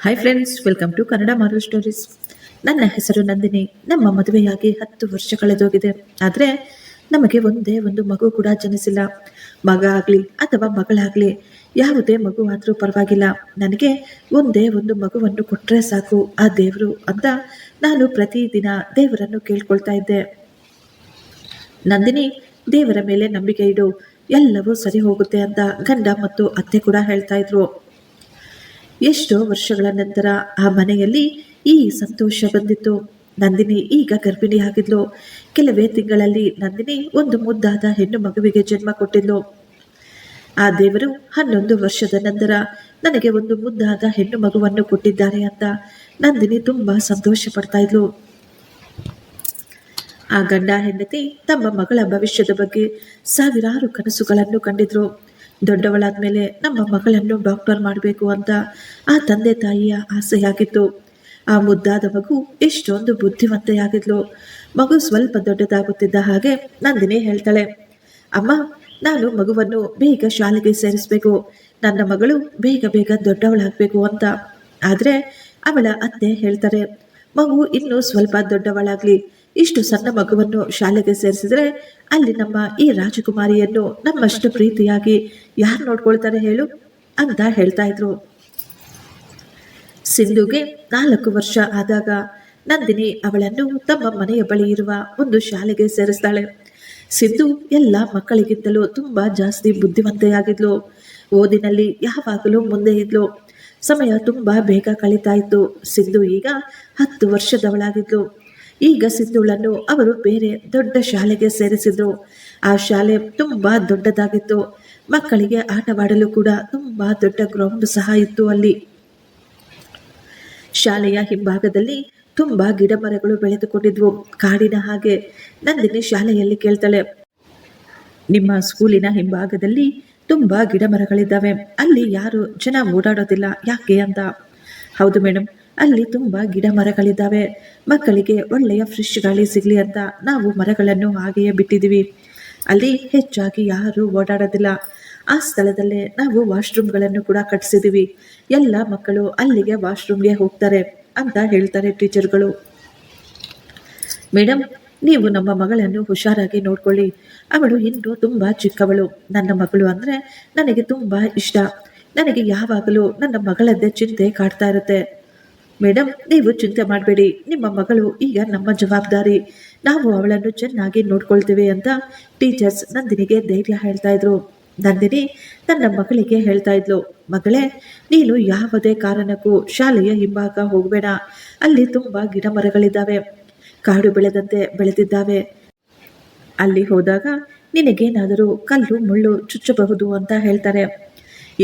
Hi friends, welcome to Kannada moral stories. ನನ್ನ ಹೆಸರು ನಂದಿನಿ. ನಮ್ಮ ಮದುವೆಯಾಗಿ 10 ವರ್ಷ ಕಳೆದೋಗಿದೆ. ಆದರೆ ನಮಗೆ ಒಂದೇ ಒಂದು ಮಗು ಕೂಡ ಜನಿಸಿಲ್ಲ. ಮಗ ಆಗಲಿ ಅಥವಾ ಮಗಳಾಗಲಿ, ಯಾವುದೇ ಮಗು ಆದರೂ ಪರವಾಗಿಲ್ಲ, ನನಗೆ ಒಂದೇ ಒಂದು ಮಗುವನ್ನು ಕೊಟ್ಟರೆ ಸಾಕು ಆ ದೇವರು ಅಂತ ನಾನು ಪ್ರತಿದಿನ ದೇವರನ್ನು ಕೇಳ್ಕೊಳ್ತಾ ಇದ್ದೆ. ನಂದಿನಿ, ದೇವರ ಮೇಲೆ ನಂಬಿಕೆ ಇಡು, ಎಲ್ಲವೂ ಸರಿ ಹೋಗುತ್ತೆ ಅಂತ ಗಂಡ ಮತ್ತು ಅತ್ತೆ ಕೂಡ ಹೇಳ್ತಾ ಇದ್ರು. ಎಷ್ಟೋ ವರ್ಷಗಳ ನಂತರ ಆ ಮನೆಯಲ್ಲಿ ಈ ಸಂತೋಷ ಬಂದಿತ್ತು. ನಂದಿನಿ ಈಗ ಗರ್ಭಿಣಿಯಾಗಿದ್ಲು. ಕೆಲವೇ ತಿಂಗಳಲ್ಲಿ ನಂದಿನಿ ಒಂದು ಮುದ್ದಾದ ಹೆಣ್ಣು ಮಗುವಿಗೆ ಜನ್ಮ ಕೊಟ್ಟಿದ್ಲು. ಆ ದೇವರು 11 ವರ್ಷದ ನಂತರ ನನಗೆ ಒಂದು ಮುದ್ದಾದ ಹೆಣ್ಣು ಮಗುವನ್ನು ಕೊಟ್ಟಿದ್ದಾರೆ ಅಂತ ನಂದಿನಿ ತುಂಬಾ ಸಂತೋಷ ಪಡ್ತಾ ಇದ್ಲು. ಆ ಗಂಡ ಹೆಂಡತಿ ತಮ್ಮ ಮಗಳ ಭವಿಷ್ಯದ ಬಗ್ಗೆ ಸಾವಿರಾರು ಕನಸುಗಳನ್ನು ಕಂಡಿದ್ರು. ದೊಡ್ಡವಳಾದ್ಮೇಲೆ ನಮ್ಮ ಮಗಳನ್ನು ಡಾಕ್ಟರ್ ಮಾಡಬೇಕು ಅಂತ ಆ ತಂದೆ ತಾಯಿಯ ಆಸೆಯಾಗಿತ್ತು. ಆ ಮುದ್ದಾದ ಮಗು ಎಷ್ಟೊಂದು ಬುದ್ಧಿವಂತೆಯಾಗಿದ್ಲು. ಮಗು ಸ್ವಲ್ಪ ದೊಡ್ಡದಾಗುತ್ತಿದ್ದ ಹಾಗೆ ನಂದಿನಿ ಹೇಳ್ತಾಳೆ, ಅಮ್ಮ, ನಾನು ಮಗುವನ್ನು ಬೇಗ ಶಾಲೆಗೆ ಸೇರಿಸ್ಬೇಕು, ನನ್ನ ಮಗಳು ಬೇಗ ಬೇಗ ದೊಡ್ಡವಳಾಗಬೇಕು ಅಂತ. ಆದರೆ ಅವಳ ಅತ್ತೆ ಹೇಳ್ತಾರೆ, ಮಗು ಇನ್ನೂ ಸ್ವಲ್ಪ ದೊಡ್ಡವಳಾಗ್ಲಿ, ಇಷ್ಟು ಸಣ್ಣ ಮಗುವನ್ನು ಶಾಲೆಗೆ ಸೇರಿಸಿದ್ರೆ ಅಲ್ಲಿ ನಮ್ಮ ಈ ರಾಜಕುಮಾರಿಯನ್ನು ನಮ್ಮಷ್ಟು ಪ್ರೀತಿಯಾಗಿ ಯಾರು ನೋಡ್ಕೊಳ್ತಾರೆ ಹೇಳು ಅಂತ ಹೇಳ್ತಾ ಇದ್ರು. ಸಿಂಧುಗೆ 4 ವರ್ಷ ಆದಾಗ ನಂದಿನಿ ಅವಳನ್ನು ತಮ್ಮ ಮನೆಯ ಬಳಿ ಇರುವ ಒಂದು ಶಾಲೆಗೆ ಸೇರಿಸ್ತಾಳೆ. ಸಿಂಧು ಎಲ್ಲ ಮಕ್ಕಳಿಗಿಂತಲೂ ತುಂಬಾ ಜಾಸ್ತಿ ಬುದ್ಧಿವಂತೆಯಾಗಿದ್ಲು. ಓದಿನಲ್ಲಿ ಯಾವಾಗಲೂ ಮುಂದೆ ಇದ್ಲು. ಸಮಯ ತುಂಬಾ ಬೇಗ ಕಳೀತಾ ಇತ್ತು. ಸಿಂಧು ಈಗ 10 ವರ್ಷದವಳಾಗಿದ್ಲು. ಈಗ ಸಿಂಧುಳನ್ನು ಅವರು ಬೇರೆ ದೊಡ್ಡ ಶಾಲೆಗೆ ಸೇರಿಸಿದ್ರು. ಆ ಶಾಲೆ ತುಂಬಾ ದೊಡ್ಡದಾಗಿತ್ತು. ಮಕ್ಕಳಿಗೆ ಆಟವಾಡಲು ಕೂಡ ತುಂಬಾ ದೊಡ್ಡ ಗ್ರೌಂಡ್ ಸಹ ಇತ್ತು ಅಲ್ಲಿ. ಶಾಲೆಯ ಹಿಂಭಾಗದಲ್ಲಿ ತುಂಬಾ ಗಿಡ ಮರಗಳು ಬೆಳೆದುಕೊಂಡಿದ್ವು, ಕಾಡಿನ ಹಾಗೆ. ನಂದಿನಿ ಶಾಲೆಯಲ್ಲಿ ಕೇಳ್ತಾಳೆ, ನಿಮ್ಮ ಸ್ಕೂಲಿನ ಹಿಂಭಾಗದಲ್ಲಿ ತುಂಬಾ ಗಿಡ ಮರಗಳಿದ್ದಾವೆ, ಅಲ್ಲಿ ಯಾರು ಜನ ಓಡಾಡೋದಿಲ್ಲ ಯಾಕೆ ಅಂತ. ಹೌದು ಮೇಡಮ್, ಅಲ್ಲಿ ತುಂಬಾ ಗಿಡ ಮರಗಳಿದ್ದಾವೆ, ಮಕ್ಕಳಿಗೆ ಒಳ್ಳೆಯ ಫ್ರೆಶ್ ಗಾಳಿ ಸಿಗಲಿ ಅಂತ ನಾವು ಮರಗಳನ್ನು ಹಾಗೆಯೇ ಬಿಟ್ಟಿದ್ದೀವಿ. ಅಲ್ಲಿ ಹೆಚ್ಚಾಗಿ ಯಾರು ಓಡಾಡೋದಿಲ್ಲ. ಆ ಸ್ಥಳದಲ್ಲೇ ನಾವು ವಾಶ್ರೂಮ್ಗಳನ್ನು ಕೂಡ ಕಟ್ಟಿಸಿದ್ದೀವಿ. ಎಲ್ಲ ಮಕ್ಕಳು ಅಲ್ಲಿಗೆ ವಾಶ್ರೂಮ್ಗೆ ಹೋಗ್ತಾರೆ ಅಂತ ಹೇಳ್ತಾರೆ ಟೀಚರ್ಗಳು. ಮೇಡಮ್, ನೀವು ನಮ್ಮ ಮಗಳನ್ನು ಹುಷಾರಾಗಿ ನೋಡ್ಕೊಳ್ಳಿ, ಅವಳು ಇನ್ನೂ ತುಂಬ ಚಿಕ್ಕವಳು. ನನ್ನ ಮಗಳು ಅಂದರೆ ನನಗೆ ತುಂಬ ಇಷ್ಟ. ನನಗೆ ಯಾವಾಗಲೂ ನನ್ನ ಮಗಳದ್ದೇ ಚಿಂತೆ ಕಾಡ್ತಾ ಇರುತ್ತೆ. ಮೇಡಮ್, ನೀವು ಚಿಂತೆ ಮಾಡಬೇಡಿ, ನಿಮ್ಮ ಮಗಳು ಈಗ ನಮ್ಮ ಜವಾಬ್ದಾರಿ, ನಾವು ಅವಳನ್ನು ಚೆನ್ನಾಗಿ ನೋಡ್ಕೊಳ್ತೀವಿ ಅಂತ ಟೀಚರ್ಸ್ ನಂದಿನಿಗೆ ಧೈರ್ಯ ಹೇಳ್ತಾ ಇದ್ರು. ನಂದಿನಿ ತನ್ನ ಮಗಳಿಗೆ ಹೇಳ್ತಾ ಇದ್ಲು, ಮಗಳೇ, ನೀನು ಯಾವುದೇ ಕಾರಣಕ್ಕೂ ಶಾಲೆಯ ಹಿಂಭಾಗ ಹೋಗಬೇಡ, ಅಲ್ಲಿ ತುಂಬ ಗಿಡ ಮರಗಳಿದ್ದಾವೆ, ಕಾಡು ಬೆಳೆದಂತೆ ಬೆಳೆದಿದ್ದಾವೆ. ಅಲ್ಲಿ ಹೋದಾಗ ನಿನಗೇನಾದರೂ ಕಲ್ಲು ಮುಳ್ಳು ಚುಚ್ಚಬಹುದು ಅಂತ ಹೇಳ್ತಾರೆ.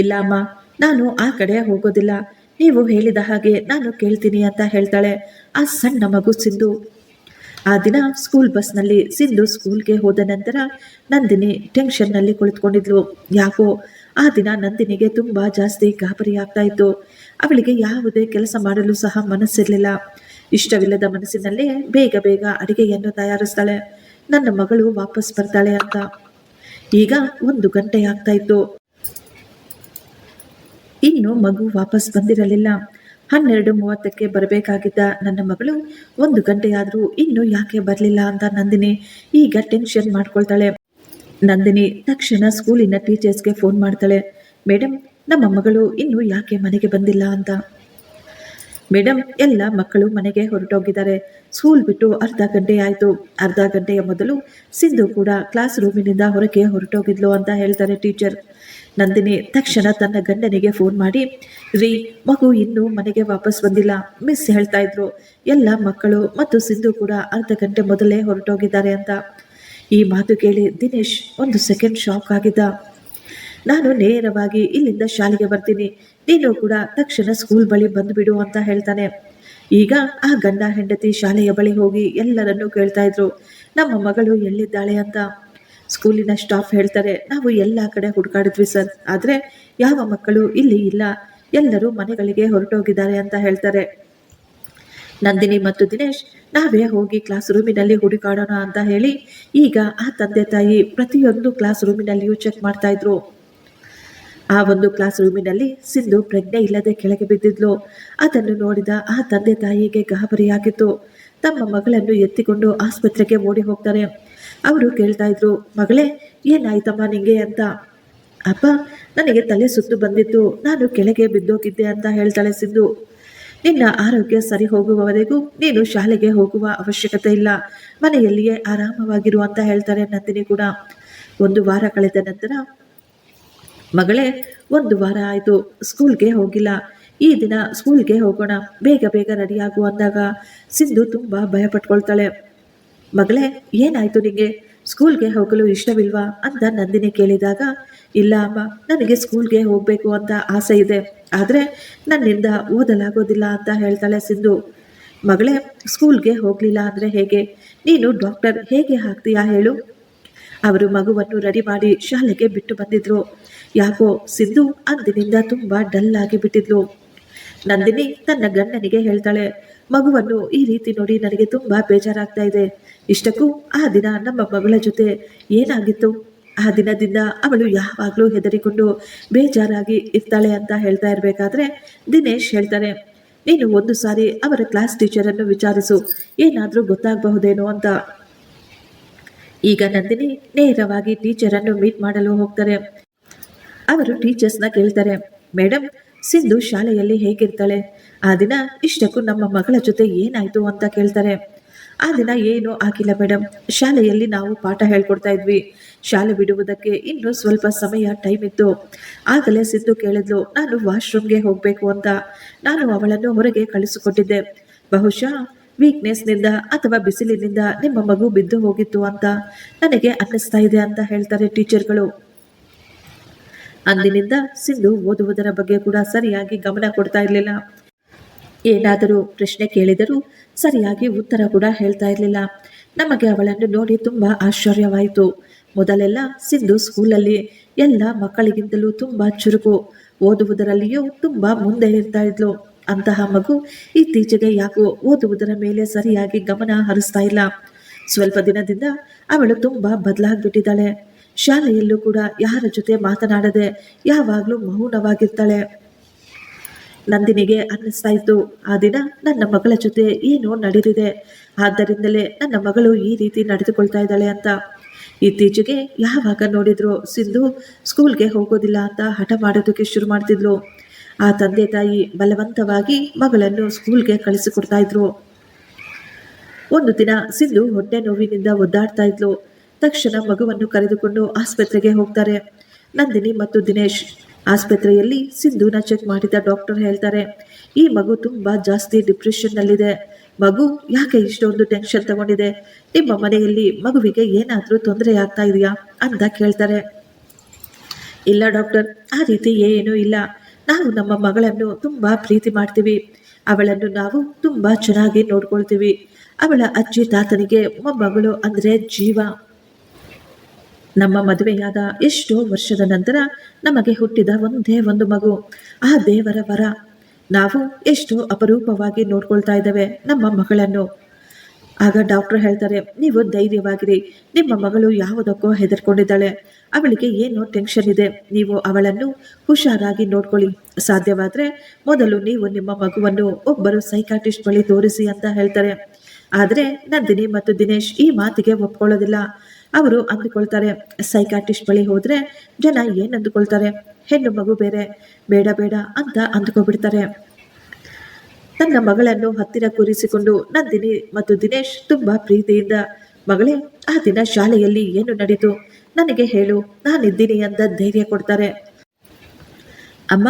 ಇಲ್ಲ ಅಮ್ಮ, ನಾನು ಆ ಕಡೆ ಹೋಗೋದಿಲ್ಲ, ನೀವು ಹೇಳಿದ ಹಾಗೆ ನಾನು ಕೇಳ್ತೀನಿ ಅಂತ ಹೇಳ್ತಾಳೆ ಆ ಸಣ್ಣ ಮಗು ಸಿಂಧು. ಆ ದಿನ ಸ್ಕೂಲ್ ಬಸ್ನಲ್ಲಿ ಸಿಂಧು ಸ್ಕೂಲ್ಗೆ ಹೋದ ನಂತರ ನಂದಿನಿ ಟೆನ್ಷನ್ನಲ್ಲಿ ಕುಳಿತುಕೊಂಡಿದ್ಲು. ಯಾಕೋ ಆ ದಿನ ನಂದಿನಿಗೆ ತುಂಬ ಜಾಸ್ತಿ ಗಾಬರಿ ಆಗ್ತಾ ಇತ್ತು. ಅವಳಿಗೆ ಯಾವುದೇ ಕೆಲಸ ಮಾಡಲು ಸಹ ಮನಸ್ಸಿರಲಿಲ್ಲ. ಇಷ್ಟವಿಲ್ಲದ ಮನಸ್ಸಿನಲ್ಲೇ ಬೇಗ ಬೇಗ ಅಡಿಗೆಯನ್ನು ತಯಾರಿಸ್ತಾಳೆ, ನನ್ನ ಮಗಳು ವಾಪಸ್ ಬರ್ತಾಳೆ ಅಂತ. ಈಗ 1 ಗಂಟೆ ಆಗ್ತಾ ಇತ್ತು. ಇನ್ನು ಮಗು ವಾಪಸ್ ಬಂದಿರಲಿಲ್ಲ. 12:30ಕ್ಕೆ ಬರಬೇಕಾಗಿದ್ದ ನನ್ನ ಮಗಳು 1 ಗಂಟೆಯಾದರೂ ಇನ್ನೂ ಯಾಕೆ ಬರಲಿಲ್ಲ ಅಂತ ನಂದಿನಿ ಈಗ ಟೆನ್ಷನ್ ಮಾಡ್ಕೊಳ್ತಾಳೆ. ನಂದಿನಿ ತಕ್ಷಣ ಸ್ಕೂಲಿನ ಟೀಚರ್ಸ್ಗೆ ಫೋನ್ ಮಾಡ್ತಾಳೆ, ಮೇಡಮ್, ನಮ್ಮ ಮಗಳು ಇನ್ನೂ ಯಾಕೆ ಮನೆಗೆ ಬಂದಿಲ್ಲ ಅಂತ. ಮೇಡಮ್, ಎಲ್ಲ ಮಕ್ಕಳು ಮನೆಗೆ ಹೊರಟೋಗಿದ್ದಾರೆ, ಸ್ಕೂಲ್ ಬಿಟ್ಟು ಅರ್ಧ ಗಂಟೆ ಆಯಿತು. ಅರ್ಧ ಗಂಟೆಯ ಮೊದಲು ಸಿಂಧು ಕೂಡ ಕ್ಲಾಸ್ ರೂಮಿನಿಂದ ಹೊರಗೆ ಹೊರಟೋಗಿದ್ಲು ಅಂತ ಹೇಳ್ತಾರೆ ಟೀಚರ್. ನಂದಿನಿ ತಕ್ಷಣ ತನ್ನ ಗಂಡನಿಗೆ ಫೋನ್ ಮಾಡಿ, ರೀ, ಮಗು ಇನ್ನೂ ಮನೆಗೆ ವಾಪಸ್ ಬಂದಿಲ್ಲ, ಮಿಸ್ ಹೇಳ್ತಾ ಇದ್ರು, ಎಲ್ಲ ಮಕ್ಕಳು ಮತ್ತು ಸಿಂಧು ಕೂಡ ಅರ್ಧ ಗಂಟೆ ಮೊದಲೇ ಹೊರಟೋಗಿದ್ದಾರೆ ಅಂತ. ಈ ಮಾತು ಕೇಳಿ ದಿನೇಶ್ 1 ಸೆಕೆಂಡ್ ಶಾಕ್ ಆಗಿದ್ದ. ನಾನು ನೇರವಾಗಿ ಇಲ್ಲಿಂದ ಶಾಲೆಗೆ ಬರ್ತೀನಿ, ನೀನು ಕೂಡ ತಕ್ಷಣ ಸ್ಕೂಲ್ ಬಳಿ ಬಂದುಬಿಡು ಅಂತ ಹೇಳ್ತಾನೆ. ಈಗ ಆ ಗಂಡ ಹೆಂಡತಿ ಶಾಲೆಯ ಬಳಿ ಹೋಗಿ ಎಲ್ಲರನ್ನೂ ಕೇಳ್ತಾ ಇದ್ರು, ನಮ್ಮ ಮಗಳು ಎಲ್ಲಿದ್ದಾಳೆ ಅಂತ. ಸ್ಕೂಲಿನ ಸ್ಟಾಫ್ ಹೇಳ್ತಾರೆ, ನಾವು ಎಲ್ಲ ಕಡೆ ಹುಡುಕಾಡಿದ್ವಿ ಸರ್, ಆದರೆ ಯಾವ ಮಕ್ಕಳು ಇಲ್ಲಿ ಇಲ್ಲ, ಎಲ್ಲರೂ ಮನೆಗಳಿಗೆ ಹೊರಟೋಗಿದ್ದಾರೆ ಅಂತ ಹೇಳ್ತಾರೆ. ನಂದಿನಿ ಮತ್ತು ದಿನೇಶ್ ನಾವೇ ಹೋಗಿ ಕ್ಲಾಸ್ ರೂಮಿನಲ್ಲಿ ಹುಡುಕಾಡೋಣ ಅಂತ ಹೇಳಿ ಈಗ ಆ ತಂದೆ ತಾಯಿ ಪ್ರತಿಯೊಂದು ಕ್ಲಾಸ್ ರೂಮಿನಲ್ಲಿಯೂ ಚೆಕ್ ಮಾಡ್ತಾ ಇದ್ರು. ಆ ಒಂದು ಕ್ಲಾಸ್ ರೂಮಿನಲ್ಲಿ ಸಿಂಧು ಪ್ರಜ್ಞೆ ಇಲ್ಲದೆ ಕೆಳಗೆ ಬಿದ್ದಿದ್ಲು. ಅದನ್ನು ನೋಡಿದ ಆ ತಂದೆ ತಾಯಿಗೆ ಗಾಬರಿಯಾಗಿತ್ತು. ತಮ್ಮ ಮಗಳನ್ನು ಎತ್ತಿಕೊಂಡು ಆಸ್ಪತ್ರೆಗೆ ಓಡಿ ಹೋಗ್ತಾರೆ. ಅವರು ಕೇಳ್ತಾ ಇದ್ರು, ಮಗಳೇ ಏನಾಯ್ತಮ್ಮ ನಿಂಗೆ ಅಂತ. ಅಪ್ಪ, ನನಗೆ ತಲೆ ಸುತ್ತು ಬಂದಿತ್ತು, ನಾನು ಕೆಳಗೆ ಬಿದ್ದೋಗಿದ್ದೆ ಅಂತ ಹೇಳ್ತಾಳೆ ಸಿಂಧು. ನಿನ್ನ ಆರೋಗ್ಯ ಸರಿ ಹೋಗುವವರೆಗೂ ನೀನು ಶಾಲೆಗೆ ಹೋಗುವ ಅವಶ್ಯಕತೆ ಇಲ್ಲ, ಮನೆಯಲ್ಲಿಯೇ ಆರಾಮವಾಗಿರು ಅಂತ ಹೇಳ್ತಾರೆ ನಂದಿನಿ ಕೂಡ. 1 ವಾರ ಕಳೆದ ನಂತರ, ಮಗಳೇ 1 ವಾರ ಆಯಿತು ಸ್ಕೂಲ್ಗೆ ಹೋಗಿಲ್ಲ, ಈ ದಿನ ಸ್ಕೂಲ್ಗೆ ಹೋಗೋಣ, ಬೇಗ ಬೇಗ ರೆಡಿಯಾಗು ಅಂದಾಗ ಸಿಂಧು ತುಂಬ ಭಯ ಪಟ್ಕೊಳ್ತಾಳೆ. ಮಗಳೇ ಏನಾಯ್ತು ನಿಂಗೆ, ಸ್ಕೂಲ್ಗೆ ಹೋಗಲು ಇಷ್ಟವಿಲ್ವಾ ಅಂತ ನಂದಿನಿ ಕೇಳಿದಾಗ, ಇಲ್ಲ ಅಮ್ಮ, ನನಗೆ ಸ್ಕೂಲ್ಗೆ ಹೋಗಬೇಕು ಅಂತ ಆಸೆ ಇದೆ, ಆದರೆ ನನ್ನಿಂದ ಓದಲಾಗೋದಿಲ್ಲ ಅಂತ ಹೇಳ್ತಾಳೆ ಸಿಂಧು. ಮಗಳೇ, ಸ್ಕೂಲ್ಗೆ ಹೋಗಲಿಲ್ಲ ಅಂದರೆ ಹೇಗೆ, ನೀನು ಡಾಕ್ಟರ್ ಹೇಗೆ ಆಗ್ತೀಯಾ ಹೇಳು. ಅವರು ಮಗುವನ್ನು ರೆಡಿ ಮಾಡಿ ಶಾಲೆಗೆ ಬಿಟ್ಟು ಬಂದಿದ್ರು. ಯಾಕೋ ಸಿಂಧು ಅಂದಿನಿಂದ ತುಂಬ ಡಲ್ ಆಗಿ ಬಿಟ್ಟಿದ್ಲು. ನಂದಿನಿ ತನ್ನ ಗಂಡನಿಗೆ ಹೇಳ್ತಾಳೆ, ಮಗುವನ್ನು ಈ ರೀತಿ ನೋಡಿ ನನಗೆ ತುಂಬ ಬೇಜಾರಾಗ್ತಾ ಇದೆ. ಇಷ್ಟಕ್ಕೂ ಆ ದಿನ ನಮ್ಮ ಮಗಳ ಜೊತೆ ಏನಾಗಿತ್ತು, ಆ ದಿನದಿಂದ ಅವಳು ಯಾವಾಗಲೂ ಹೆದರಿಕೊಂಡು ಬೇಜಾರಾಗಿ ಇರ್ತಾಳೆ ಅಂತ ಹೇಳ್ತಾ ಇರಬೇಕಾದ್ರೆ ದಿನೇಶ್ ಹೇಳ್ತಾರೆ, ನೀನು 1 ಸಾರಿ ಅವರ ಕ್ಲಾಸ್ ಟೀಚರನ್ನು ವಿಚಾರಿಸು, ಏನಾದರೂ ಗೊತ್ತಾಗಬಹುದೇನೋ ಅಂತ. ಈಗ ನಂದಿನಿ ನೇರವಾಗಿ ಟೀಚರನ್ನು ಮೀಟ್ ಮಾಡಲು ಹೋಗ್ತಾರೆ. ಅವರು ಟೀಚರ್ಸ್ನ ಕೇಳ್ತಾರೆ, ಮೇಡಮ್ ಸಿಂಧು ಶಾಲೆಯಲ್ಲಿ ಹೇಗಿರ್ತಾಳೆ, ಆ ದಿನ ಇಷ್ಟಕ್ಕೂ ನಮ್ಮ ಮಗಳ ಜೊತೆ ಏನಾಯಿತು ಅಂತ ಕೇಳ್ತಾರೆ. ಆ ದಿನ ಏನೂ ಆಗಿಲ್ಲ ಮೇಡಮ್, ಶಾಲೆಯಲ್ಲಿ ನಾವು ಪಾಠ ಹೇಳ್ಕೊಡ್ತಾ ಇದ್ವಿ, ಶಾಲೆ ಬಿಡುವುದಕ್ಕೆ ಇನ್ನೂ ಸ್ವಲ್ಪ ಸಮಯ ಟೈಮ್ ಇತ್ತು. ಆಗಲೇ ಸಿಂಧು ಕೇಳಿದ್ಲು, ನಾನು ವಾಶ್ರೂಮ್ಗೆ ಹೋಗಬೇಕು ಅಂತ. ನಾನು ಅವಳನ್ನು ಹೊರಗೆ ಕಳಿಸಿಕೊಟ್ಟಿದ್ದೆ. ಬಹುಶಃ ವೀಕ್ನೆಸ್ನಿಂದ ಅಥವಾ ಬಿಸಿಲಿನಿಂದ ನಿಮ್ಮ ಮಗು ಬಿದ್ದು ಹೋಗಿತ್ತು ಅಂತ ನನಗೆ ಅನ್ನಿಸ್ತಾ ಇದೆ ಅಂತ ಹೇಳ್ತಾರೆ ಟೀಚರ್ಗಳು. ಅಂದಿನಿಂದ ಸಿಂಧು ಓದುವುದರ ಬಗ್ಗೆ ಕೂಡ ಸರಿಯಾಗಿ ಗಮನ ಕೊಡ್ತಾ ಇರಲಿಲ್ಲ. ಏನಾದರೂ ಪ್ರಶ್ನೆ ಕೇಳಿದರೂ ಸರಿಯಾಗಿ ಉತ್ತರ ಕೂಡ ಹೇಳ್ತಾ ಇರಲಿಲ್ಲ. ನಮಗೆ ಅವಳನ್ನು ನೋಡಿ ತುಂಬ ಆಶ್ಚರ್ಯವಾಯಿತು. ಮೊದಲೆಲ್ಲ ಸಿಂಧು ಸ್ಕೂಲಲ್ಲಿ ಎಲ್ಲ ಮಕ್ಕಳಿಗಿಂತಲೂ ತುಂಬ ಚುರುಕು, ಓದುವುದರಲ್ಲಿಯೂ ತುಂಬ ಮುಂದೆ ಇರ್ತಾ ಇದ್ಲು. ಅಂತಹ ಮಗು ಇತ್ತೀಚೆಗೆ ಯಾಕೋ ಓದುವುದರ ಮೇಲೆ ಸರಿಯಾಗಿ ಗಮನ ಹರಿಸ್ತಾ ಇಲ್ಲ. ಸ್ವಲ್ಪ ದಿನದಿಂದ ಅವಳು ತುಂಬ ಬದಲಾಗ್ಬಿಟ್ಟಿದ್ದಾಳೆ. ಶಾಲೆಯಲ್ಲೂ ಕೂಡ ಯಾರ ಜೊತೆ ಮಾತನಾಡದೆ ಯಾವಾಗಲೂ ಮೌನವಾಗಿರ್ತಾಳೆ. ನಂದಿನಿಗೆ ಅನ್ನಿಸ್ತಾ ಇತ್ತು, ಆ ದಿನ ನನ್ನ ಮಗಳ ಜೊತೆ ಏನೋ ನಡೆದಿದೆ, ಆದ್ದರಿಂದಲೇ ನನ್ನ ಮಗಳು ಈ ರೀತಿ ನಡೆದುಕೊಳ್ತಾ ಇದ್ದಾಳೆ ಅಂತ. ಇತ್ತೀಚೆಗೆ ಯಾವಾಗ ನೋಡಿದ್ರು ಸಿಂಧು ಸ್ಕೂಲ್ಗೆ ಹೋಗೋದಿಲ್ಲ ಅಂತ ಹಠ ಮಾಡೋದಕ್ಕೆ ಶುರು ಮಾಡ್ತಿದ್ಲು. ಆ ತಂದೆ ತಾಯಿ ಬಲವಂತವಾಗಿ ಮಗಳನ್ನು ಸ್ಕೂಲ್ಗೆ ಕಳಿಸಿಕೊಡ್ತಾ ಇದ್ರು. ಒಂದು ದಿನ ಸಿಂಧು ಹೊಟ್ಟೆ ನೋವಿನಿಂದ ಒದ್ದಾಡ್ತಾ ಇದ್ಲು. ತಕ್ಷಣ ಮಗುವನ್ನು ಕರೆದುಕೊಂಡು ಆಸ್ಪತ್ರೆಗೆ ಹೋಗ್ತಾರೆ ನಂದಿನಿ ಮತ್ತು ದಿನೇಶ್. ಆಸ್ಪತ್ರೆಯಲ್ಲಿ ಸಿಂಧುನ ಚೆಕ್ ಮಾಡಿದ ಡಾಕ್ಟರ್ ಹೇಳ್ತಾರೆ, ಈ ಮಗು ತುಂಬ ಜಾಸ್ತಿ ಡಿಪ್ರೆಷನ್ನಲ್ಲಿದೆ. ಮಗು ಯಾಕೆ ಇಷ್ಟೊಂದು ಟೆನ್ಷನ್ ತಗೊಂಡಿದೆ, ನಿಮ್ಮ ಮನೆಯಲ್ಲಿ ಮಗುವಿಗೆ ಏನಾದರೂ ತೊಂದರೆ ಆಗ್ತಾ ಇದೆಯಾ ಅಂತ ಕೇಳ್ತಾರೆ. ಇಲ್ಲ ಡಾಕ್ಟರ್, ಆ ರೀತಿ ಏನೂ ಇಲ್ಲ, ನಾವು ನಮ್ಮ ಮಗಳನ್ನು ತುಂಬ ಪ್ರೀತಿ ಮಾಡ್ತೀವಿ, ಅವಳನ್ನು ನಾವು ತುಂಬ ಚೆನ್ನಾಗಿ ನೋಡ್ಕೊಳ್ತೀವಿ. ಅವಳ ಅಜ್ಜಿ ತಾತನಿಗೆ ಮೊಮ್ಮಗಳು ಅಂದರೆ ಜೀವ. ನಮ್ಮ ಮದುವೆಯಾದ ಎಷ್ಟೋ ವರ್ಷದ ನಂತರ ನಮಗೆ ಹುಟ್ಟಿದ ಒಂದೇ ಒಂದು ಮಗು, ಆ ದೇವರ ವರ. ನಾವು ಎಷ್ಟೋ ಅಪರೂಪವಾಗಿ ನೋಡ್ಕೊಳ್ತಾ ಇದ್ದೇವೆ ನಮ್ಮ ಮಗಳನ್ನು. ಆಗ ಡಾಕ್ಟರ್ ಹೇಳ್ತಾರೆ, ನೀವು ಧೈರ್ಯವಾಗಿರಿ, ನಿಮ್ಮ ಮಗಳು ಯಾವುದಕ್ಕೋ ಹೆದರ್ಕೊಂಡಿದ್ದಾಳೆ, ಅವಳಿಗೆ ಏನೋ ಟೆನ್ಷನ್ ಇದೆ, ನೀವು ಅವಳನ್ನು ಹುಷಾರಾಗಿ ನೋಡ್ಕೊಳ್ಳಿ. ಸಾಧ್ಯವಾದರೆ ಮೊದಲು ನೀವು ನಿಮ್ಮ ಮಗುವನ್ನು ಒಬ್ಬರು ಸೈಕಾಟಿಸ್ಟ್ ಬಳಿ ತೋರಿಸಿ ಅಂತ ಹೇಳ್ತಾರೆ. ಆದರೆ ನಂದಿನಿ ಮತ್ತು ದಿನೇಶ್ ಈ ಮಾತಿಗೆ ಒಪ್ಕೊಳ್ಳೋದಿಲ್ಲ. ಅವರು ಅಂದುಕೊಳ್ತಾರೆ, ಸೈಕಾಟಿಸ್ಟ್ ಬಳಿ ಹೋದರೆ ಜನ ಏನು ಅಂದುಕೊಳ್ತಾರೆ, ಹೆಣ್ಣು ಮಗು ಬೇರೆ, ಬೇಡ ಬೇಡ ಅಂತ ಅಂದುಕೊಬಿಡ್ತಾರೆ. ತನ್ನ ಮಗಳನ್ನು ಹತ್ತಿರ ಕೂರಿಸಿಕೊಂಡು ನಂದಿನಿ ಮತ್ತು ದಿನೇಶ್ ತುಂಬ ಪ್ರೀತಿಯಿಂದ, ಮಗಳೇ ಆ ದಿನ ಶಾಲೆಯಲ್ಲಿ ಏನು ನಡೀತು ನನಗೆ ಹೇಳು, ನಾನಿದ್ದೀನಿ ಅಂತ ಧೈರ್ಯ ಕೊಡ್ತಾರೆ. ಅಮ್ಮ,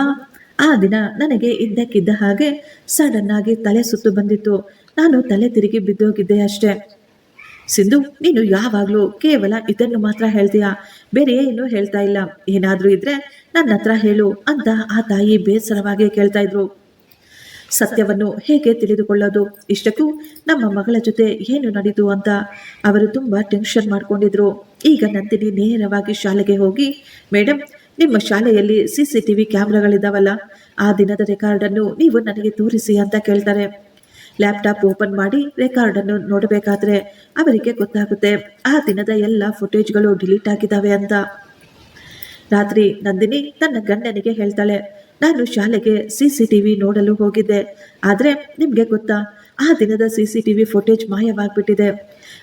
ಆ ದಿನ ನನಗೆ ಇದ್ದಕ್ಕಿದ್ದ ಹಾಗೆ ಸಡನ್ ಆಗಿ ತಲೆ ಸುತ್ತು ಬಂದಿತ್ತು, ನಾನು ತಲೆ ತಿರುಗಿ ಬಿದ್ದೋಗಿದ್ದೆ ಅಷ್ಟೇ. ಸಿಂಧು, ನೀನು ಯಾವಾಗಲೂ ಕೇವಲ ಇದನ್ನು ಮಾತ್ರ ಹೇಳ್ತೀಯಾ, ಬೇರೆ ಏನೂ ಹೇಳ್ತಾ ಇಲ್ಲ, ಏನಾದರೂ ಇದ್ರೆ ನನ್ನ ಹತ್ರ ಹೇಳು ಅಂತ ಆ ತಾಯಿ ಬೇಸರವಾಗಿ ಕೇಳ್ತಾ ಇದ್ರು. ಸತ್ಯವನ್ನು ಹೇಗೆ ತಿಳಿದುಕೊಳ್ಳೋದು, ಇಷ್ಟಕ್ಕೂ ನಮ್ಮ ಮಗಳ ಜೊತೆ ಏನು ನಡೀತು ಅಂತ ಅವರು ತುಂಬ ಟೆನ್ಷನ್ ಮಾಡ್ಕೊಂಡಿದ್ರು. ಈಗ ನಂದಿನಿ ನೇರವಾಗಿ ಶಾಲೆಗೆ ಹೋಗಿ, ಮೇಡಮ್ ನಿಮ್ಮ ಶಾಲೆಯಲ್ಲಿ CCTV ಕ್ಯಾಮ್ರಾಗಳಿದ್ದಾವಲ್ಲ, ಆ ದಿನದ ರೆಕಾರ್ಡನ್ನು ನೀವು ನನಗೆ ತೋರಿಸಿ ಅಂತ ಕೇಳ್ತಾರೆ. ಲ್ಯಾಪ್ಟಾಪ್ ಓಪನ್ ಮಾಡಿ ರೆಕಾರ್ಡನ್ನು ನೋಡಬೇಕಾದ್ರೆ ಅವರಿಗೆ ಗೊತ್ತಾಗುತ್ತೆ ಆ ದಿನದ ಎಲ್ಲ ಫುಟೇಜ್ಗಳು ಡಿಲೀಟ್ ಆಗಿದ್ದಾವೆ ಅಂತ. ರಾತ್ರಿ ನಂದಿನಿ ತನ್ನ ಗಂಡನಿಗೆ ಹೇಳ್ತಾಳೆ, ನಾನು ಶಾಲೆಗೆ CCTV ನೋಡಲು ಹೋಗಿದ್ದೆ. ಆದರೆ ನಿಮಗೆ ಗೊತ್ತಾ, ಆ ದಿನದ CCTV ಫುಟೇಜ್ ಮಾಯವಾಗ್ಬಿಟ್ಟಿದೆ.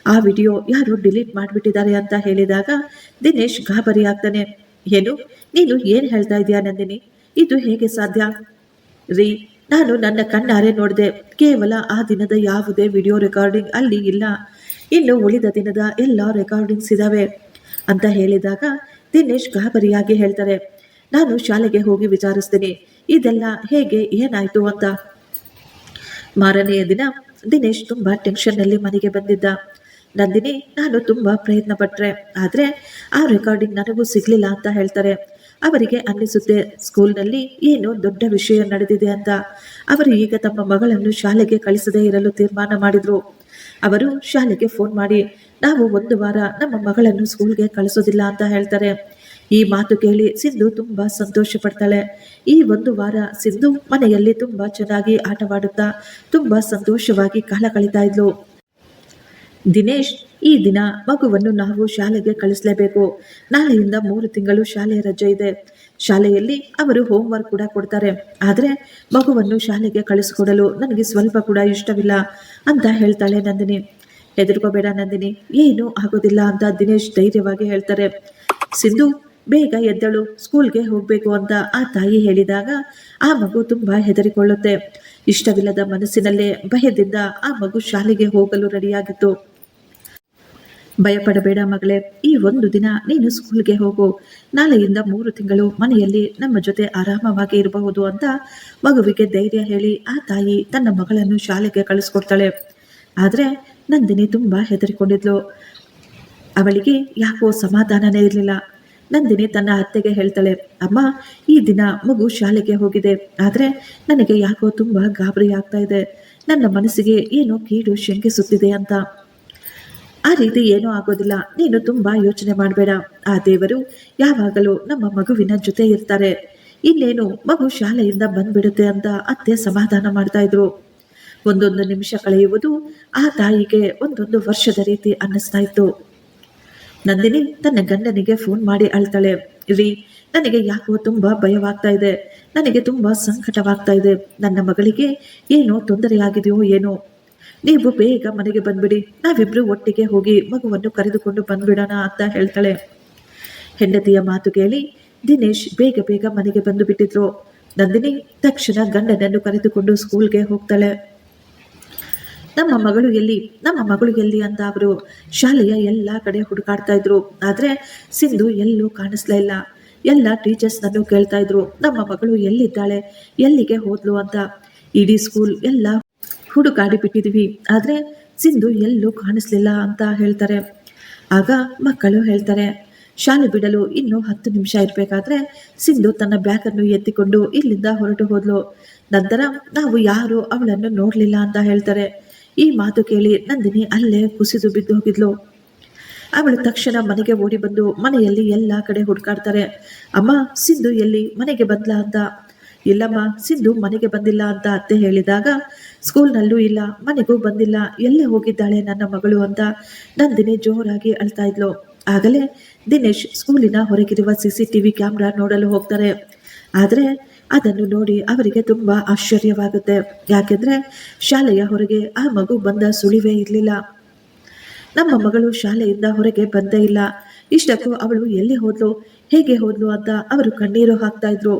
ಆ ವಿಡಿಯೋ ಯಾರು ಡಿಲೀಟ್ ಮಾಡಿಬಿಟ್ಟಿದ್ದಾರೆ ಅಂತ ಹೇಳಿದಾಗ ದಿನೇಶ್ ಗಾಬರಿ ಆಗ್ತಾನೆ. ಏನು, ನೀನು ಏನು ಹೇಳ್ತಾ ಇದೀಯಾ ನಂದಿನಿ? ಇದು ಹೇಗೆ ಸಾಧ್ಯ? ರೀ, ನಾನು ನನ್ನ ಕಣ್ಣಾರೆ ನೋಡಿದೆ. ಕೇವಲ ಆ ದಿನದ ಯಾವುದೇ ವಿಡಿಯೋ ರೆಕಾರ್ಡಿಂಗ್ ಅಲ್ಲಿ ಇಲ್ಲ. ಇನ್ನು ಉಳಿದ ದಿನದ ಎಲ್ಲ ರೆಕಾರ್ಡಿಂಗ್ಸ್ ಇದಾವೆ ಅಂತ ಹೇಳಿದಾಗ ದಿನೇಶ್ ಗಾಬರಿಯಾಗಿ ಹೇಳ್ತಾರೆ, ನಾನು ಶಾಲೆಗೆ ಹೋಗಿ ವಿಚಾರಿಸ್ತೀನಿ ಇದೆಲ್ಲ ಹೇಗೆ ಏನಾಯ್ತು ಅಂತ. ಮಾರನೆಯ ದಿನ ದಿನೇಶ್ ತುಂಬಾ ಟೆನ್ಷನ್ನಲ್ಲಿ ಮನೆಗೆ ಬಂದಿದ್ದ. ನಂದಿನಿ, ನಾನು ತುಂಬಾ ಪ್ರಯತ್ನ ಪಟ್ರೆ, ಆದ್ರೆ ಆ ರೆಕಾರ್ಡಿಂಗ್ ನನಗೂ ಸಿಗ್ಲಿಲ್ಲ ಅಂತ ಹೇಳ್ತಾರೆ. ಅವರಿಗೆ ಅನ್ನಿಸುತ್ತೆ ಸ್ಕೂಲ್ನಲ್ಲಿ ಏನೋ ದೊಡ್ಡ ವಿಷಯ ನಡೆದಿದೆ ಅಂತ. ಅವರು ಈಗ ತಮ್ಮ ಮಗಳನ್ನು ಶಾಲೆಗೆ ಕಳಿಸದೇ ಇರಲು ತೀರ್ಮಾನ ಮಾಡಿದ್ರು. ಅವರು ಶಾಲೆಗೆ ಫೋನ್ ಮಾಡಿ, ನಾವು 1 ವಾರ ನಮ್ಮ ಮಗಳನ್ನು ಸ್ಕೂಲ್ಗೆ ಕಳಿಸೋದಿಲ್ಲ ಅಂತ ಹೇಳ್ತಾರೆ. ಈ ಮಾತು ಕೇಳಿ ಸಿಂಧು ತುಂಬಾ ಸಂತೋಷ ಪಡ್ತಾಳೆ. ಈ 1 ವಾರ ಸಿಂಧು ಮನೆಯಲ್ಲಿ ತುಂಬಾ ಚೆನ್ನಾಗಿ ಆಟವಾಡುತ್ತಾ ತುಂಬಾ ಸಂತೋಷವಾಗಿ ಕಾಲ ಕಳೀತಾ ಇದ್ಲು. ದಿನೇಶ್, ಈ ದಿನ ಮಗುವನ್ನು ನಾವು ಶಾಲೆಗೆ ಕಳಿಸಲೇಬೇಕು. ನಾಳೆಯಿಂದ 3 ತಿಂಗಳು ಶಾಲೆಯ ರಜೆ ಇದೆ. ಶಾಲೆಯಲ್ಲಿ ಅವರು ಹೋಮ್ವರ್ಕ್ ಕೂಡ ಕೊಡ್ತಾರೆ. ಆದರೆ ಮಗುವನ್ನು ಶಾಲೆಗೆ ಕಳಿಸಿಕೊಡಲು ನನಗೆ ಸ್ವಲ್ಪ ಕೂಡ ಇಷ್ಟವಿಲ್ಲ ಅಂತ ಹೇಳ್ತಾಳೆ ನಂದಿನಿ. ಹೆದರ್ಕೋಬೇಡ ನಂದಿನಿ, ಏನೂ ಆಗೋದಿಲ್ಲ ಅಂತ ದಿನೇಶ್ ಧೈರ್ಯವಾಗಿ ಹೇಳ್ತಾರೆ. ಸಿಂಧು, ಬೇಗ ಎದ್ದಳು, ಸ್ಕೂಲ್ಗೆ ಹೋಗಬೇಕು ಅಂತ ಆ ತಾಯಿ ಹೇಳಿದಾಗ ಆ ಮಗು ತುಂಬಾ ಹೆದರಿಕೊಳ್ಳುತ್ತೆ. ಇಷ್ಟವಿಲ್ಲದ ಮನಸ್ಸಿನಲ್ಲೇ ಭಯದಿಂದ ಆ ಮಗು ಶಾಲೆಗೆ ಹೋಗಲು ರೆಡಿಯಾಗಿತ್ತು. ಭಯಪಡಬೇಡ ಮಗಳೇ, ಈ 1 ದಿನ ನೀನು ಸ್ಕೂಲ್ಗೆ ಹೋಗು. ನಾಳೆಯಿಂದ 3 ತಿಂಗಳು ಮನೆಯಲ್ಲಿ ನಮ್ಮ ಜೊತೆ ಆರಾಮವಾಗಿ ಇರಬಹುದು ಅಂತ ಮಗುವಿಗೆ ಧೈರ್ಯ ಹೇಳಿ ಆ ತಾಯಿ ತನ್ನ ಮಗಳನ್ನು ಶಾಲೆಗೆ ಕಳಿಸ್ಕೊಡ್ತಾಳೆ. ಆದರೆ ನಂದಿನಿ ತುಂಬಾ ಹೆದರಿಕೊಂಡಿದ್ಲು. ಅವಳಿಗೆ ಯಾಕೋ ಸಮಾಧಾನನೇ ಇರಲಿಲ್ಲ. ನಂದಿನಿ ತನ್ನ ಅತ್ತೆಗೆ ಹೇಳ್ತಾಳೆ, ಅಮ್ಮ, ಈ ದಿನ ಮಗು ಶಾಲೆಗೆ ಹೋಗಿದೆ, ಆದರೆ ನನಗೆ ಯಾಕೋ ತುಂಬಾ ಗಾಬರಿ ಆಗ್ತಾ ಇದೆ. ನನ್ನ ಮನಸ್ಸಿಗೆ ಏನೋ ಕೀಡು ಶಂಕಿಸುತ್ತಿದೆ ಅಂತ. ಆ ರೀತಿ ಏನೂ ಆಗೋದಿಲ್ಲ, ನೀನು ತುಂಬಾ ಯೋಚನೆ ಮಾಡಬೇಡ. ಆ ದೇವರು ಯಾವಾಗಲೂ ನಮ್ಮ ಮಗುವಿನ ಜೊತೆ ಇರ್ತಾರೆ. ಇನ್ನೇನು ಮಗು ಶಾಲೆಯಿಂದ ಬಂದ್ಬಿಡುತ್ತೆ ಅಂತ ಅತ್ತೆ ಸಮಾಧಾನ ಮಾಡ್ತಾ ಇದ್ರು. 1 ನಿಮಿಷ ಕಳೆಯುವುದು ಆ ತಾಯಿಗೆ 1 ವರ್ಷದ ರೀತಿ ಅನ್ನಿಸ್ತಾ ಇತ್ತು. ನಂದಿನಿ ತನ್ನ ಗಂಡನಿಗೆ ಫೋನ್ ಮಾಡಿ ಅಳ್ತಾಳೆ, ರೀ, ನನಗೆ ಯಾಕೋ ತುಂಬಾ ಭಯವಾಗ್ತಾ ಇದೆ. ನನಗೆ ತುಂಬಾ ಸಂಕಟವಾಗ್ತಾ ಇದೆ. ನನ್ನ ಮಗಳಿಗೆ ಏನೋ ತೊಂದರೆಯಾಗಿದೆಯೋ ಏನೋ. ನೀವು ಬೇಗ ಮನೆಗೆ ಬಂದ್ಬಿಡಿ, ನಾವಿಬ್ರು ಒಟ್ಟಿಗೆ ಹೋಗಿ ಮಗುವನ್ನು ಕರೆದುಕೊಂಡು ಬಂದ್ಬಿಡೋಣ ಅಂತ ಹೇಳ್ತಾಳೆ. ಹೆಂಡತಿಯ ಮಾತು ಕೇಳಿ ದಿನೇಶ್ ಬೇಗ ಬೇಗ ಮನೆಗೆ ಬಂದು ಬಿಟ್ಟಿದ್ರು. ನಂದಿನಿ ತಕ್ಷಣ ಗಂಡನನ್ನು ಕರೆದುಕೊಂಡು ಸ್ಕೂಲ್ಗೆ ಹೋಗ್ತಾಳೆ. ನಮ್ಮ ಮಗಳು ಎಲ್ಲಿ ಅಂತ ಅವರು ಶಾಲೆಯ ಎಲ್ಲ ಕಡೆ ಹುಡುಕಾಡ್ತಾ ಇದ್ರು. ಆದ್ರೆ ಸಿಂಧು ಎಲ್ಲೂ ಕಾಣಿಸ್ಲೇ ಇಲ್ಲ. ಎಲ್ಲ ಟೀಚರ್ಸ್ನನ್ನು ಕೇಳ್ತಾ ಇದ್ರು, ನಮ್ಮ ಮಗಳು ಎಲ್ಲಿದ್ದಾಳೆ, ಎಲ್ಲಿಗೆ ಹೋದ್ಲು ಅಂತ. ಇಡೀ ಸ್ಕೂಲ್ ಎಲ್ಲ ಹುಡುಕಾಡಿ ಬಿಟ್ಟಿದ್ವಿ, ಆದ್ರೆ ಸಿಂಧು ಎಲ್ಲೂ ಕಾಣಿಸ್ಲಿಲ್ಲ ಅಂತ ಹೇಳ್ತಾರೆ. ಆಗ ಮಕ್ಕಳು ಹೇಳ್ತಾರೆ, ಶಾಲೆ ಬಿಡಲು ಇನ್ನೂ 10 ನಿಮಿಷ ಇರಬೇಕಾದ್ರೆ ಸಿಂಧು ತನ್ನ ಬ್ಯಾಗನ್ನು ಎತ್ತಿಕೊಂಡು ಇಲ್ಲಿಂದ ಹೊರಟು ಹೋದ್ಲು. ನಂತರ ನಾವು ಯಾರು ಅವಳನ್ನು ನೋಡ್ಲಿಲ್ಲ ಅಂತ ಹೇಳ್ತಾರೆ. ಈ ಮಾತು ಕೇಳಿ ನಂದಿನಿ ಅಲ್ಲೇ ಕುಸಿದು ಬಿದ್ದು ಹೋಗಿದ್ಲು. ಅವಳು ತಕ್ಷಣ ಮನೆಗೆ ಓಡಿ ಬಂದು ಮನೆಯಲ್ಲಿ ಎಲ್ಲ ಕಡೆ ಹುಡುಕಾಡ್ತಾರೆ. ಅಮ್ಮ, ಸಿಂಧು ಎಲ್ಲಿ, ಮನೆಗೆ ಬಂದ್ಲ ಅಂತ. ಇಲ್ಲಮ್ಮ, ಸಿಂಧು ಮನೆಗೆ ಬಂದಿಲ್ಲ ಅಂತ ಅತ್ತೆ ಹೇಳಿದಾಗ ಸ್ಕೂಲ್ನಲ್ಲೂ ಇಲ್ಲ, ಮನೆಗೂ ಬಂದಿಲ್ಲ, ಎಲ್ಲೇ ಹೋಗಿದ್ದಾಳೆ ನನ್ನ ಮಗಳು ಅಂತ ನಂದಿನಿ ಜೋರಾಗಿ ಅಳ್ತಾ ಇದ್ಲು. ಆಗಲೇ ದಿನೇಶ್ ಸ್ಕೂಲಿನ ಹೊರಗಿರುವ CCTV ಕ್ಯಾಮ್ರಾ ನೋಡಲು ಹೋಗ್ತಾರೆ. ಆದರೆ ಅದನ್ನು ನೋಡಿ ಅವರಿಗೆ ತುಂಬಾ ಆಶ್ಚರ್ಯವಾಗುತ್ತೆ. ಯಾಕೆಂದ್ರೆ ಶಾಲೆಯ ಹೊರಗೆ ಆ ಮಗು ಬಂದ ಸುಳಿವೇ ಇರಲಿಲ್ಲ. ನಮ್ಮ ಮಗಳು ಶಾಲೆಯಿಂದ ಹೊರಗೆ ಬಂದೇ ಇಲ್ಲ. ಇಷ್ಟಕ್ಕೂ ಅವಳು ಎಲ್ಲಿ ಹೋದ್ಲು, ಹೇಗೆ ಹೋದ್ಲು ಅಂತ ಅವರು ಕಣ್ಣೀರು ಹಾಕ್ತಾ ಇದ್ರು.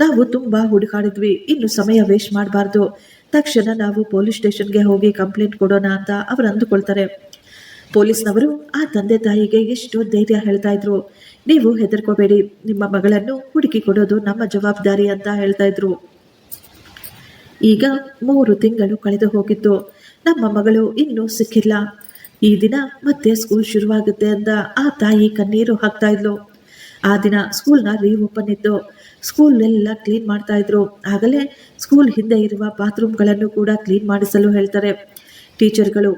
ನಾವು ತುಂಬಾ ಹುಡುಕಾಡಿದ್ವಿ, ಇನ್ನು ಸಮಯ ವೇಸ್ಟ್ ಮಾಡಬಾರ್ದು. ತಕ್ಷಣ ನಾವು ಪೊಲೀಸ್ ಸ್ಟೇಷನ್ಗೆ ಹೋಗಿ ಕಂಪ್ಲೇಂಟ್ ಕೊಡೋಣ ಅಂತ ಅವರು ಅಂದುಕೊಳ್ತಾರೆ. ಪೊಲೀಸ್ನವರು ಆ ತಂದೆ ತಾಯಿಗೆ ಎಷ್ಟು ಧೈರ್ಯ ಹೇಳ್ತಾ ಇದ್ರು. ನೀವು ಹೆದರ್ಕೋಬೇಡಿ, ನಿಮ್ಮ ಮಗಳನ್ನು ಹುಡುಕಿ ಕೊಡೋದು ನಮ್ಮ ಜವಾಬ್ದಾರಿ ಅಂತ ಹೇಳ್ತಾ ಇದ್ರು. ಈಗ 3 ತಿಂಗಳು ಕಳೆದು ಹೋಗಿತ್ತು. ನಮ್ಮ ಮಗಳು ಇನ್ನೂ ಸಿಕ್ಕಿಲ್ಲ. ಈ ದಿನ ಮತ್ತೆ ಸ್ಕೂಲ್ ಶುರುವಾಗುತ್ತೆ ಅಂತ ಆ ತಾಯಿ ಕಣ್ಣೀರು ಹಾಕ್ತಾ ಇದ್ಲು. ಆ ದಿನ ಸ್ಕೂಲ್ನ ರೀಓಪನ್ ಇತ್ತು. ಸ್ಕೂಲ್ ಎಲ್ಲ ಕ್ಲೀನ್ ಮಾಡ್ತಾ ಇದ್ರು. ಆಗಲೇ ಸ್ಕೂಲ್ ಹಿಂದೆ ಇರುವ ಬಾತ್ರೂಮ್ಗಳನ್ನು ಕೂಡ ಕ್ಲೀನ್ ಮಾಡಿಸಲು ಹೇಳ್ತಾರೆ. ಟೀಚರ್ಗಳು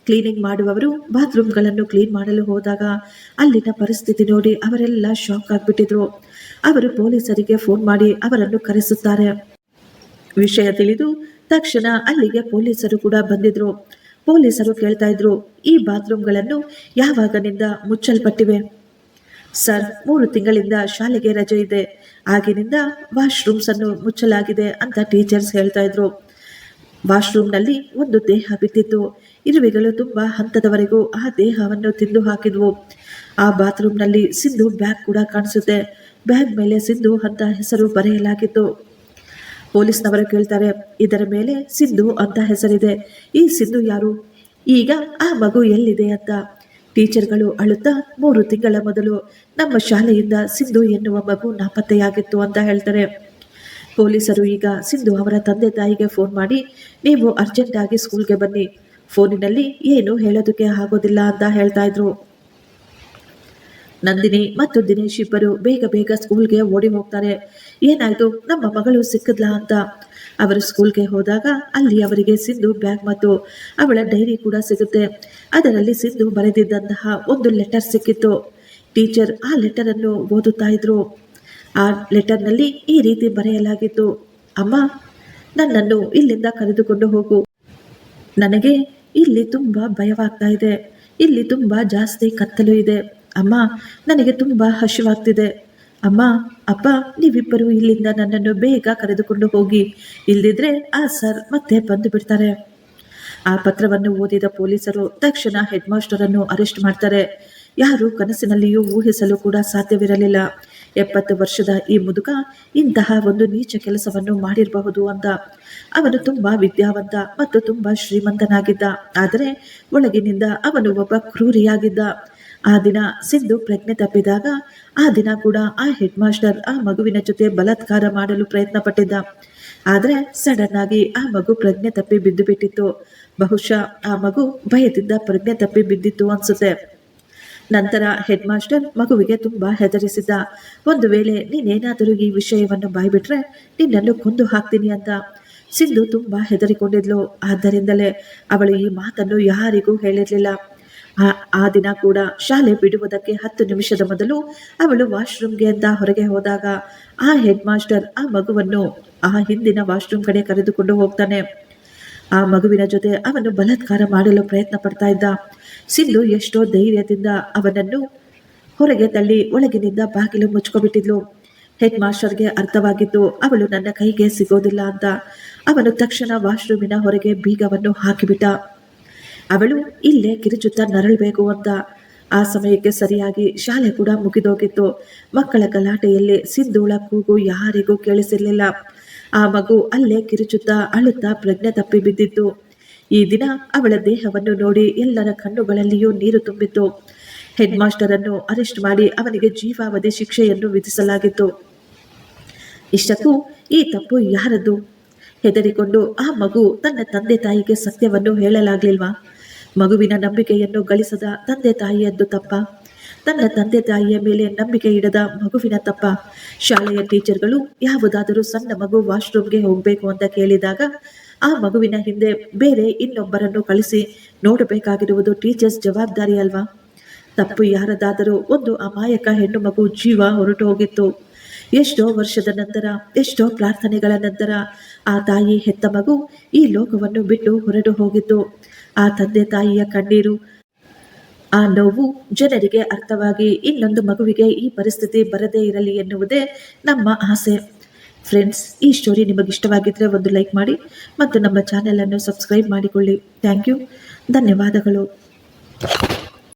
ಕ್ಲೀನಿಂಗ್ ಮಾಡುವವರು ಬಾತ್ರೂಮ್ಗಳನ್ನು ಕ್ಲೀನ್ ಮಾಡಲು ಹೋದಾಗ ಅಲ್ಲಿನ ಪರಿಸ್ಥಿತಿ ನೋಡಿ ಅವರೆಲ್ಲ ಶಾಕ್ ಆಗಿಬಿಟ್ಟಿದ್ರು. ಅವರು ಪೊಲೀಸರಿಗೆ ಫೋನ್ ಮಾಡಿ ಅವರನ್ನು ಕರೆಸುತ್ತಾರೆ. ವಿಷಯ ತಿಳಿದು ತಕ್ಷಣ ಅಲ್ಲಿಗೆ ಪೊಲೀಸರು ಕೂಡ ಬಂದಿದ್ರು. ಪೊಲೀಸರು ಕೇಳ್ತಾ ಇದ್ರು, ಈ ಬಾತ್ರೂಮ್ಗಳನ್ನು ಯಾವಾಗನಿಂದ ಮುಚ್ಚಲ್ಪಟ್ಟಿವೆ? ಸರ್, 3 ತಿಂಗಳಿಂದ ಶಾಲೆಗೆ ರಜೆ ಇದೆ. ಆಗಿನಿಂದ ವಾಶ್ರೂಮ್ಸ್ ಅನ್ನು ಮುಚ್ಚಲಾಗಿದೆ ಅಂತ ಟೀಚರ್ಸ್ ಹೇಳ್ತಾ ಇದ್ರು. ವಾಶ್ರೂಮ್ನಲ್ಲಿ ಒಂದು ದೇಹ ಬಿದ್ದಿತ್ತು. ಇರುವೆಗಳು ತುಂಬಾ ಹಂತದವರೆಗೂ ಆ ದೇಹವನ್ನು ತಿಂದು ಹಾಕಿದ್ವು. ಆ ಬಾತ್ರೂಮ್ನಲ್ಲಿ ಸಿಂಧು ಬ್ಯಾಗ್ ಕೂಡ ಕಾಣಿಸುತ್ತೆ. ಬ್ಯಾಗ್ ಮೇಲೆ ಸಿಂಧು ಅಂತ ಹೆಸರು ಬರೆಯಲಾಗಿತ್ತು. ಪೊಲೀಸ್ನವರು ಕೇಳ್ತಾರೆ, ಇದರ ಮೇಲೆ ಸಿಂಧು ಅಂತ ಹೆಸರಿದೆ, ಈ ಸಿಂಧು ಯಾರು? ಈಗ ಆ ಮಗು ಎಲ್ಲಿದೆ ಅಂತ. ಟೀಚರ್ಗಳು ಅಳುತ್ತಾ, 3 ತಿಂಗಳ ಮೊದಲು ನಮ್ಮ ಶಾಲೆಯಿಂದ ಸಿಂಧು ಎನ್ನುವ ಮಗು ನಾಪತ್ತೆಯಾಗಿತ್ತು ಅಂತ ಹೇಳ್ತಾರೆ. ಪೊಲೀಸರು ಈಗ ಸಿಂಧು ಅವರ ತಂದೆ ತಾಯಿಗೆ ಫೋನ್ ಮಾಡಿ, ನೀವು ಅರ್ಜೆಂಟ್ ಆಗಿ ಸ್ಕೂಲ್ಗೆ ಬನ್ನಿ, ಫೋನಿನಲ್ಲಿ ಏನು ಹೇಳೋದಕ್ಕೆ ಆಗೋದಿಲ್ಲ ಅಂತ ಹೇಳ್ತಾ ಇದ್ರು. ನಂದಿನಿ ಮತ್ತು ದಿನೇಶ್ ಇಬ್ಬರು ಬೇಗ ಬೇಗ ಸ್ಕೂಲ್ಗೆ ಓಡಿ ಹೋಗ್ತಾರೆ. ಏನಾಯ್ತು, ನಮ್ಮ ಮಗಳು ಸಿಕ್ಕದ್ಲಾ ಅಂತ. ಅವರು ಸ್ಕೂಲ್ಗೆ ಹೋದಾಗ ಅಲ್ಲಿ ಅವರಿಗೆ ಸಿಂಧು ಬ್ಯಾಗ್ ಮತ್ತು ಅವಳ ಡೈರಿ ಕೂಡ ಸಿಗುತ್ತೆ. ಅದರಲ್ಲಿ ಸಿಂಧು ಬರೆದಿದ್ದಂತಹ ಒಂದು ಲೆಟರ್ ಸಿಕ್ಕಿತ್ತು. ಟೀಚರ್ ಆ ಲೆಟರ್ ಅನ್ನು ಓದುತ್ತಾ ಇದ್ರು. ಆ ಲೆಟರ್ನಲ್ಲಿ ಈ ರೀತಿ ಬರೆಯಲಾಗಿತ್ತು, ಅಮ್ಮ, ನನ್ನನ್ನು ಇಲ್ಲಿಂದ ಕರೆದುಕೊಂಡು ಹೋಗು. ನನಗೆ ಇಲ್ಲಿ ತುಂಬಾ ಭಯವಾಗ್ತಾ ಇದೆ. ಇಲ್ಲಿ ತುಂಬಾ ಜಾಸ್ತಿ ಕತ್ತಲು ಇದೆ. ಅಮ್ಮ, ನನಗೆ ತುಂಬಾ ಹಸಿವಾಗ್ತಿದೆ. ಅಮ್ಮ, ಅಪ್ಪ, ನೀವಿಬ್ಬರು ಇಲ್ಲಿಂದ ನನ್ನನ್ನು ಬೇಗ ಕರೆದುಕೊಂಡು ಹೋಗಿ, ಇಲ್ದಿದ್ರೆ ಆ ಸರ್ ಮತ್ತೆ ಬಂದು ಬಿಡ್ತಾರೆ. ಆ ಪತ್ರವನ್ನು ಓದಿದ ಪೊಲೀಸರು ತಕ್ಷಣ ಹೆಡ್ ಮಾಸ್ಟರ್ ಅನ್ನು ಅರೆಸ್ಟ್ ಮಾಡ್ತಾರೆ. ಯಾರು ಕನಸಿನಲ್ಲಿಯೂ ಊಹಿಸಲು ಕೂಡ ಸಾಧ್ಯವಿರಲಿಲ್ಲ 70 ವರ್ಷದ ಈ ಮುದುಕ ಇಂತಹ ಒಂದು ನೀಚ ಕೆಲಸವನ್ನು ಮಾಡಿರಬಹುದು ಅಂತ. ಅವನು ತುಂಬಾ ವಿದ್ಯಾವಂತ ಮತ್ತು ತುಂಬಾ ಶ್ರೀಮಂತನಾಗಿದ್ದ, ಆದರೆ ಒಳಗಿನಿಂದ ಅವನು ಒಬ್ಬ ಕ್ರೂರಿಯಾಗಿದ್ದ. ಆ ದಿನ ಸಿಂಧು ಪ್ರಜ್ಞೆ ತಪ್ಪಿದಾಗ, ಆ ದಿನ ಕೂಡ ಆ ಹೆಡ್ ಮಾಸ್ಟರ್ ಆ ಮಗುವಿನ ಜೊತೆ ಬಲಾತ್ಕಾರ ಮಾಡಲು ಪ್ರಯತ್ನ ಪಟ್ಟಿದ್ದ. ಆದರೆ ಸಡನ್ ಆಗಿ ಆ ಮಗು ಪ್ರಜ್ಞೆ ತಪ್ಪಿ ಬಿದ್ದು ಬಿಟ್ಟಿತ್ತು. ಬಹುಶಃ ಆ ಮಗು ಭಯದಿಂದ ಪ್ರಜ್ಞೆ ತಪ್ಪಿ ಬಿದ್ದಿತ್ತು ಅನ್ಸುತ್ತೆ. ನಂತರ ಹೆಡ್ ಮಾಸ್ಟರ್ ಮಗುವಿಗೆ ತುಂಬಾ ಹೆದರಿಸಿದ್ದ. ಒಂದು ವೇಳೆ ನೀನೇನಾದರೂ ಈ ವಿಷಯವನ್ನು ಬಾಯ್ಬಿಟ್ರೆ ನಿನ್ನನ್ನು ಕೊಂದು ಹಾಕ್ತೀನಿ ಅಂತ. ಸಿಂಧು ತುಂಬಾ ಹೆದರಿಕೊಂಡಿದ್ಲು. ಆದ್ದರಿಂದಲೇ ಅವಳು ಈ ಮಾತನ್ನು ಯಾರಿಗೂ ಹೇಳಿರ್ಲಿಲ್ಲ. ಆ ದಿನ ಕೂಡ ಶಾಲೆ ಬಿಡುವುದಕ್ಕೆ 10 ನಿಮಿಷದ ಮೊದಲು ಅವಳು ವಾಶ್ರೂಮ್ಗೆ ಅಂತ ಹೊರಗೆ ಹೋದಾಗ ಆ ಹೆಡ್ ಮಾಸ್ಟರ್ ಆ ಮಗುವನ್ನು ಆ ಹಿಂದಿನ ವಾಶ್ರೂಮ್ ಕಡೆ ಕರೆದುಕೊಂಡು ಹೋಗ್ತಾನೆ. ಆ ಮಗುವಿನ ಜೊತೆ ಅವನು ಬಲಾತ್ಕಾರ ಮಾಡಲು ಪ್ರಯತ್ನ ಪಡ್ತಾ ಇದ್ದ. ಸಿಂಧು ಎಷ್ಟೋ ಧೈರ್ಯದಿಂದ ಅವನನ್ನು ಹೊರಗೆ ತಳ್ಳಿ ಒಳಗಿನಿಂದ ಬಾಗಿಲು ಮುಚ್ಕೊಬಿಟ್ಟಿದ್ಲು. ಹೆಡ್ ಮಾಸ್ಟರ್ಗೆ ಅರ್ಥವಾಗಿತ್ತು, ಅವಳು ನನ್ನ ಕೈಗೆ ಸಿಗೋದಿಲ್ಲ ಅಂತ. ಅವನು ತಕ್ಷಣ ವಾಶ್ರೂಮಿನ ಹೊರಗೆ ಬೀಗವನ್ನು ಹಾಕಿಬಿಟ್ಟ. ಅವಳು ಇಲ್ಲೇ ಕಿರುಚುತ್ತಾ ನರಳಬೇಕು ಅಂತ. ಆ ಸಮಯಕ್ಕೆ ಸರಿಯಾಗಿ ಶಾಲೆ ಕೂಡ ಮುಗಿದೋಗಿತ್ತು. ಮಕ್ಕಳ ಗಲಾಟೆಯಲ್ಲಿ ಸಿಂಧುಳ ಕೂಗು ಯಾರಿಗೂ ಕೇಳಿಸಿರ್ಲಿಲ್ಲ. ಆ ಮಗು ಅಲ್ಲೇ ಕಿರುಚುತ್ತಾ ಅಳುತ್ತಾ ಪ್ರಜ್ಞೆ ತಪ್ಪಿ ಬಿದ್ದಿತ್ತು. ಈ ದಿನ ಅವಳ ದೇಹವನ್ನು ನೋಡಿ ಎಲ್ಲರ ಕಣ್ಣುಗಳಲ್ಲಿಯೂ ನೀರು ತುಂಬಿತ್ತು. ಹೆಡ್ ಮಾಸ್ಟರ್ ಅನ್ನು ಅರೆಸ್ಟ್ ಮಾಡಿ ಅವನಿಗೆ ಜೀವಾವಧಿ ಶಿಕ್ಷೆಯನ್ನು ವಿಧಿಸಲಾಗಿತ್ತು. ಇಷ್ಟಕ್ಕೂ ಈ ತಪ್ಪು ಯಾರದ್ದು? ಹೆದರಿಕೊಂಡು ಆ ಮಗು ತನ್ನ ತಂದೆ ತಾಯಿಗೆ ಸತ್ಯವನ್ನು ಹೇಳಲಾಗ್ಲಿಲ್ವಾ? ಮಗುವಿನ ನಂಬಿಕೆಯನ್ನು ಗಳಿಸದ ತಂದೆ ತಾಯಿಯದ್ದು ತಪ್ಪ? ತನ್ನ ತಂದೆ ತಾಯಿಯ ಮೇಲೆ ನಂಬಿಕೆ ಇಡದ ಮಗುವಿನ ತಪ್ಪ? ಶಾಲೆಯ ಟೀಚರ್ಗಳು ಯಾವುದಾದರೂ ಸಣ್ಣ ಮಗು ವಾಶ್ರೂಮ್ಗೆ ಹೋಗಬೇಕು ಅಂತ ಕೇಳಿದಾಗ ಆ ಮಗುವಿನ ಹಿಂದೆ ಬೇರೆ ಇನ್ನೊಬ್ಬರನ್ನು ಕಳಿಸಿ ನೋಡಬೇಕಾಗಿರುವುದು ಟೀಚರ್ಸ್ ಜವಾಬ್ದಾರಿ ಅಲ್ವಾ? ತಪ್ಪು ಯಾರದಾದರೂ ಒಂದು ಅಮಾಯಕ ಹೆಣ್ಣು ಮಗು ಜೀವ ಹೊರಟು ಹೋಗಿತ್ತು. ಎಷ್ಟೋ ವರ್ಷದ ನಂತರ, ಎಷ್ಟೋ ಪ್ರಾರ್ಥನೆಗಳ ನಂತರ ಆ ತಾಯಿ ಹೆತ್ತ ಮಗು ಈ ಲೋಕವನ್ನು ಬಿಟ್ಟು ಹೊರಟು ಹೋಗಿತ್ತು. ಆ ತಂದೆ ತಾಯಿಯ ಕಣ್ಣೀರು, ಆ ನೋವು ಜನರಿಗೆ ಅರ್ಥವಾಗಿ ಇನ್ನೊಂದು ಮಗುವಿಗೆ ಈ ಪರಿಸ್ಥಿತಿ ಬರದೇ ಇರಲಿ ಎನ್ನುವುದೇ ನಮ್ಮ ಆಸೆ. ಫ್ರೆಂಡ್ಸ್, ಈ ಸ್ಟೋರಿ ನಿಮಗಿಷ್ಟವಾಗಿದ್ದರೆ ಒಂದು ಲೈಕ್ ಮಾಡಿ ಮತ್ತು ನಮ್ಮ ಚಾನೆಲನ್ನು ಸಬ್ಸ್ಕ್ರೈಬ್ ಮಾಡಿಕೊಳ್ಳಿ. ಥ್ಯಾಂಕ್ ಯು, ಧನ್ಯವಾದಗಳು.